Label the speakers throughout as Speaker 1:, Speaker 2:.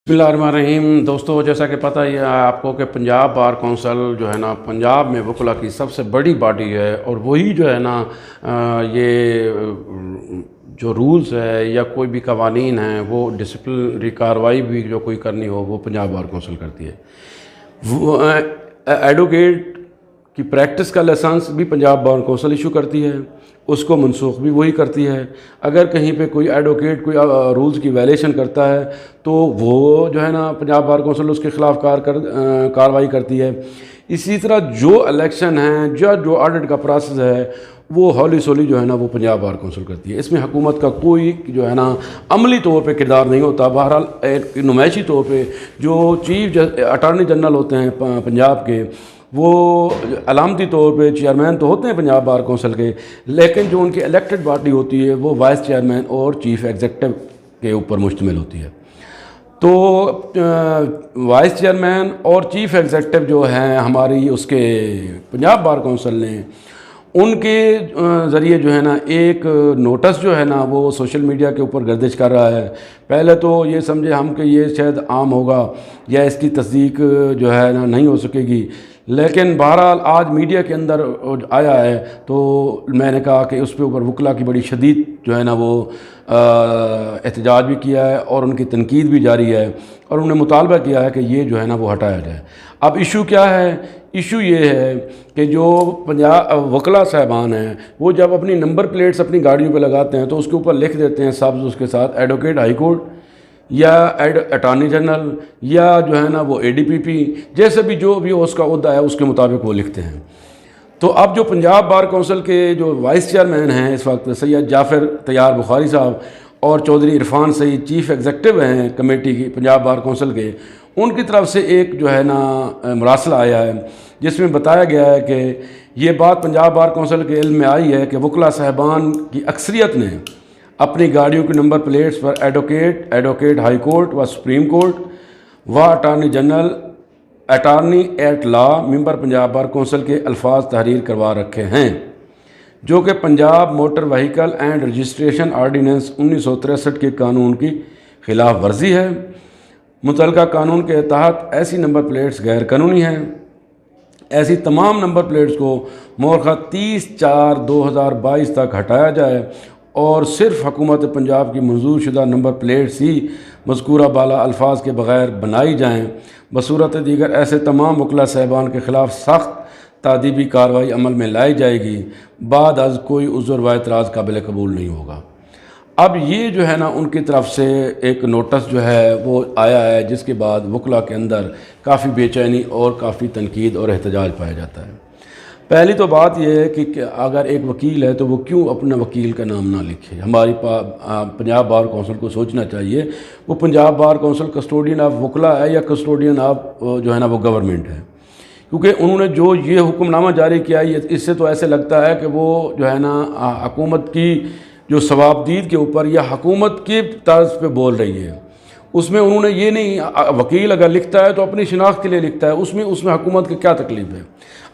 Speaker 1: بسم اللہ الرحمن الرحیم دوستو، جیسا کہ پتہ ہی ہے آپ کو کہ پنجاب بار کونسل جو ہے نا پنجاب میں وکلا کی سب سے بڑی باڈی ہے، اور وہی جو ہے نا یہ جو رولز ہے یا کوئی بھی قوانین ہیں وہ ڈسپلنری کارروائی بھی جو کوئی کرنی ہو وہ پنجاب بار کونسل کرتی ہے۔ وہ ایڈوکیٹ کی پریکٹس کا لائسنس بھی پنجاب بار کونسل ایشو کرتی ہے، اس کو منسوخ بھی وہی کرتی ہے۔ اگر کہیں پہ کوئی ایڈوکیٹ کوئی رولز کی وائلیشن کرتا ہے تو وہ جو ہے نا پنجاب بار کونسل اس کے خلاف کارروائی کرتی ہے۔ اسی طرح جو الیکشن ہیں جو آڈٹ کا پروسیس ہے وہ ہولی سولی جو ہے نا وہ پنجاب بار کونسل کرتی ہے۔ اس میں حکومت کا کوئی جو ہے نا عملی طور پہ کردار نہیں ہوتا۔ بہرحال ایک نمائشی طور پہ جو چیف اٹارنی جنرل ہوتے ہیں پنجاب کے، وہ علامتی طور پہ چیئرمین تو ہوتے ہیں پنجاب بار کونسل کے، لیکن جو ان کی الیکٹڈ باڈی ہوتی ہے وہ وائس چیئرمین اور چیف ایگزیکٹو کے اوپر مشتمل ہوتی ہے۔ تو وائس چیئرمین اور چیف ایگزیکٹو جو ہیں ہماری اس کے پنجاب بار کونسل نے، ان کے ذریعے جو ہے نا ایک نوٹس جو ہے نا وہ سوشل میڈیا کے اوپر گردش کر رہا ہے۔ پہلے تو یہ سمجھے ہم کہ یہ شاید عام ہوگا یا اس کی تصدیق جو ہے نا نہیں ہو سکے گی، لیکن بہرحال آج میڈیا کے اندر آیا ہے تو میں نے کہا کہ اس پہ اوپر وکلا کی بڑی شدید جو ہے نا وہ احتجاج بھی کیا ہے اور ان کی تنقید بھی جاری ہے، اور انہوں نے مطالبہ کیا ہے کہ یہ جو ہے نا وہ ہٹایا جائے۔ اب ایشو کیا ہے؟ ایشو یہ ہے کہ جو وکلا صاحبان ہیں وہ جب اپنی نمبر پلیٹس اپنی گاڑیوں پہ لگاتے ہیں تو اس کے اوپر لکھ دیتے ہیں سبز اس کے ساتھ ایڈوکیٹ ہائی کورٹ یا اٹارنی جنرل یا جو ہے نا وہ ADPP، جیسے بھی جو بھی اس کا عہدہ ہے اس کے مطابق وہ لکھتے ہیں۔ تو اب جو پنجاب بار کونسل کے جو وائس چیئرمین ہیں اس وقت سید جعفر طیار بخاری صاحب اور چودھری عرفان سعید چیف ایگزیکٹو ہیں کمیٹی کی پنجاب بار کونسل کے، ان کی طرف سے ایک جو ہے نا مراسلہ آیا ہے جس میں بتایا گیا ہے کہ یہ بات پنجاب بار کونسل کے علم میں آئی ہے کہ وکلا صاحبان کی اکثریت نے اپنی گاڑیوں کی نمبر پلیٹس پر ایڈوکیٹ ہائی کورٹ و سپریم کورٹ و attorney general attorney at law member Punjab bar council کے الفاظ تحریر کروا رکھے ہیں، جو کہ Punjab motor vehicle and registration ordinance 1963 کے قانون کی خلاف ورزی ہے۔ متعلقہ قانون کے تحت ایسی نمبر پلیٹس غیر قانونی ہیں۔ ایسی تمام نمبر پلیٹس کو مورخہ 30/4/2022 تک ہٹایا جائے اور صرف حکومت پنجاب کی منظور شدہ نمبر پلیٹس ہی مذکورہ بالا الفاظ کے بغیر بنائی جائیں۔ بصورت دیگر ایسے تمام وکلا صاحبان کے خلاف سخت تادیبی کارروائی عمل میں لائی جائے گی، بعد از کوئی عذر و اعتراض قابل قبول نہیں ہوگا۔ اب یہ جو ہے نا ان کی طرف سے ایک نوٹس جو ہے وہ آیا ہے، جس کے بعد وکلا کے اندر کافی بے چینی اور کافی تنقید اور احتجاج پایا جاتا ہے۔ پہلی تو بات یہ ہے کہ اگر ایک وکیل ہے تو وہ کیوں اپنا وکیل کا نام نہ لکھے؟ ہماری پنجاب بار کونسل کو سوچنا چاہیے وہ Punjab bar council custodian of وکلا ہے یا کسٹوڈین آف جو ہے نا وہ گورنمنٹ ہے، کیونکہ انہوں نے جو یہ حکم نامہ جاری کیا ہے اس سے تو ایسے لگتا ہے کہ وہ جو ہے نا حکومت کی جو ثوابدید کے اوپر یا حکومت کی طرز پہ بول رہی ہے۔ اس میں انہوں نے یہ نہیں، وکیل اگر لکھتا ہے تو اپنی شناخت کے لیے لکھتا ہے، اس میں حکومت کی کیا تکلیف ہے؟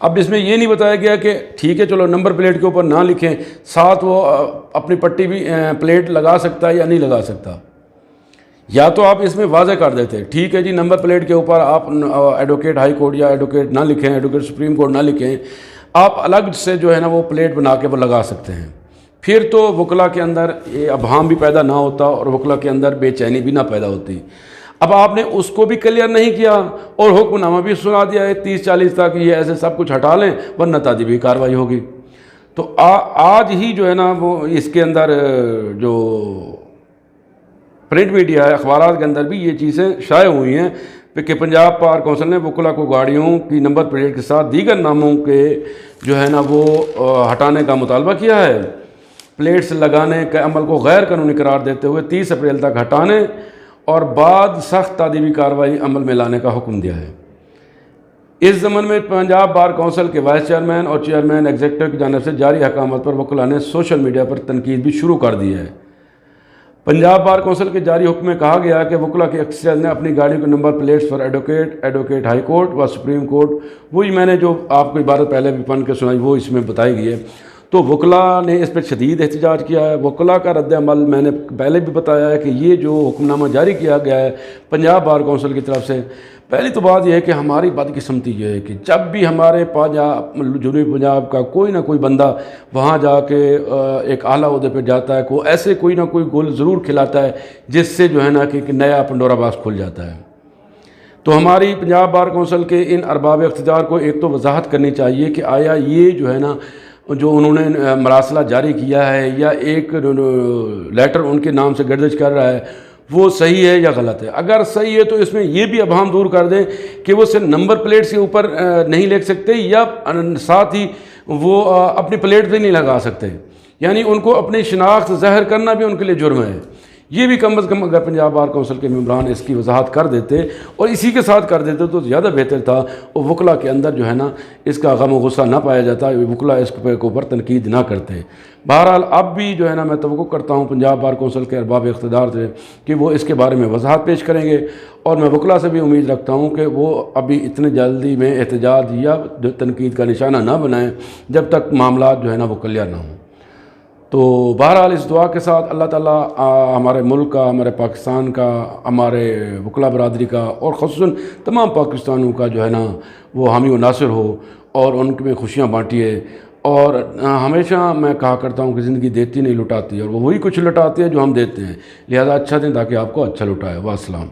Speaker 1: اب اس میں یہ نہیں بتایا گیا کہ ٹھیک ہے چلو نمبر پلیٹ کے اوپر نہ لکھیں، ساتھ وہ اپنی پٹی بھی پلیٹ لگا سکتا ہے یا نہیں لگا سکتا، یا تو آپ اس میں واضح کر دیتے ٹھیک ہے جی نمبر پلیٹ کے اوپر آپ ایڈوکیٹ ہائی کورٹ یا ایڈوکیٹ نہ لکھیں، ایڈوکیٹ سپریم کورٹ نہ لکھیں، آپ الگ سے جو ہے نا وہ پلیٹ بنا کے وہ لگا سکتے ہیں۔ پھر تو وکلا کے اندر یہ ابہام بھی پیدا نہ ہوتا اور وکلا کے اندر بے چینی بھی نہ پیدا ہوتی۔ اب آپ نے اس کو بھی کلیئر نہیں کیا اور حکم نامہ بھی سنا دیا ہے 30/40 تک یہ ایسے سب کچھ ہٹا لیں ورنہ تادیبی کارروائی ہوگی۔ تو آج ہی جو ہے نا وہ اس کے اندر جو پرنٹ میڈیا ہے، اخبارات کے اندر بھی یہ چیزیں شائع ہوئی ہیں کہ پنجاب بار کونسل نے وکلا کو گاڑیوں کی نمبر پلیٹ کے ساتھ دیگر ناموں کے جو ہے نا وہ ہٹانے کا مطالبہ کیا ہے، پلیٹس لگانے کے عمل کو غیر قانونی قرار دیتے ہوئے 30 اپریل تک ہٹانے اور بعد سخت تادیبی کارروائی عمل میں لانے کا حکم دیا ہے۔ اس ضمن میں پنجاب بار کونسل کے وائس چیئرمین اور چیئرمین ایگزیکٹو کی جانب سے جاری حکامت پر وکلا نے سوشل میڈیا پر تنقید بھی شروع کر دی ہے۔ پنجاب بار کونسل کے جاری حکم میں کہا گیا کہ وکلا کی اکثریت نے اپنی گاڑیوں کے نمبر پلیٹس پر ایڈوکیٹ ہائی کورٹ و سپریم کورٹ، وہی میں نے جو آپ کو عبارت پہلے بھی پڑھ کے سنائی وہ اس میں بتائی گئی ہے، تو وکلاء نے اس پہ شدید احتجاج کیا ہے۔ وکلاء کا رد عمل میں نے پہلے بھی بتایا ہے کہ یہ جو حکم نامہ جاری کیا گیا ہے پنجاب بار کونسل کی طرف سے، پہلی تو بات یہ ہے کہ ہماری بدقسمتی یہ ہے کہ جب بھی ہمارے جنوبی پنجاب کا کوئی نہ کوئی بندہ وہاں جا کے ایک اعلیٰ عہدے پہ جاتا ہے، ایسے کوئی نہ کوئی گول ضرور کھلاتا ہے جس سے جو ہے نا کہ نیا پنڈورا باکس کھل جاتا ہے۔ تو ہماری پنجاب بار کونسل کے ان ارباب اقتدار کو ایک تو وضاحت کرنی چاہیے کہ آیا یہ جو ہے نا جو انہوں نے مراسلہ جاری کیا ہے یا ایک لیٹر ان کے نام سے گردش کر رہا ہے وہ صحیح ہے یا غلط ہے۔ اگر صحیح ہے تو اس میں یہ بھی ابہام دور کر دیں کہ وہ صرف نمبر پلیٹ سے اوپر نہیں لکھ سکتے یا ساتھ ہی وہ اپنی پلیٹ پہ نہیں لگا سکتے، یعنی ان کو اپنی شناخت ظاہر کرنا بھی ان کے لیے جرم ہے۔ یہ بھی کم از کم اگر پنجاب بار کونسل کے ممبران اس کی وضاحت کر دیتے اور اسی کے ساتھ کر دیتے تو زیادہ بہتر تھا، اور وکلاء کے اندر جو ہے نا اس کا غم و غصہ نہ پایا جاتا، وکلاء اس کے اوپر تنقید نہ کرتے۔ بہرحال اب بھی جو ہے نا میں توقع کرتا ہوں پنجاب بار کونسل کے ارباب اقتدار سے کہ وہ اس کے بارے میں وضاحت پیش کریں گے، اور میں وکلاء سے بھی امید رکھتا ہوں کہ وہ ابھی اتنے جلدی میں احتجاج یا تنقید کا نشانہ نہ بنائیں جب تک معاملات جو ہے نا وہ کلیئر نہ ہوں۔ تو بہرحال اس دعا کے ساتھ اللہ تعالیٰ ہمارے ملک کا، ہمارے پاکستان کا، ہمارے وکلاء برادری کا اور خصوصاً تمام پاکستانیوں کا جو ہے نا وہ حامی و ناصر ہو اور ان میں خوشیاں بانٹیے۔ اور ہمیشہ میں کہا کرتا ہوں کہ زندگی دیتی نہیں لٹاتی، اور وہ وہی کچھ لٹاتی ہے جو ہم دیتے ہیں، لہذا اچھا دیں تاکہ آپ کو اچھا لٹائے۔ والسلام۔